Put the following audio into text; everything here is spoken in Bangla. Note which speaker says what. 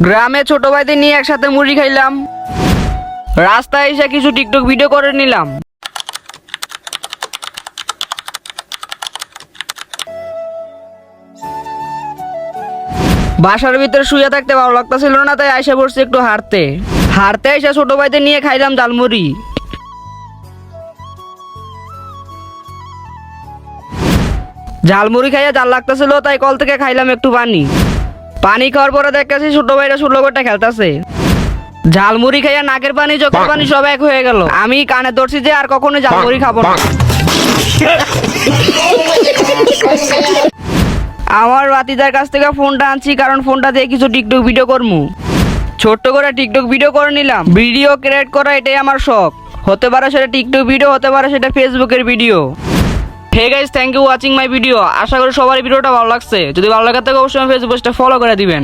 Speaker 1: গ্রামে ছোট ভাইদের নিয়ে একসাথে মুড়ি খাইলাম। রাস্তায় এসে কিছু টিকটক ভিডিও করে নিলাম। বাসার ভিতরে শুয়ে থাকতে ভালো লাগতেছিল না, তাই আইসা পড়ছি একটু হাঁটতে। হাঁটতে এসে ছোট ভাইদের নিয়ে খাইলাম ঝালমুড়ি। ঝালমুড়ি খাইয়া জাল লাগতেছিল, তাই কল থেকে খাইলাম একটু পানি। পানি খাওয়ার পরে দেখতেছি ছোট ভাইরা ষোলো গোটা খেলতেছে। ঝালমুড়ি খাইয়া নাকের পানি চোখের পানি সব এক হয়ে গেল। আমি কানে ধরছি যে আর কখনো ঝালমুড়ি খাবো না। আমার বাতিদার কাছ থেকে ফোনটা আনছি, কারণ ফোনটা দিয়ে কিছু টিকটক ভিডিও করবো। ছোট্ট করে টিকটক ভিডিও করে নিলাম। ভিডিও ক্রিয়েট করা এটাই আমার শখ। হতে পারে সেটা টিকটক ভিডিও, হতে পারে সেটা ফেসবুকের video. Hey guys, thank you watching my video. আশা করি সবার ভিডিওটা ভালো লাগছে। যদি ভালো লাগে থাকে অবশ্যই ফেসবুক পেজটা ফলো করে দিবেন।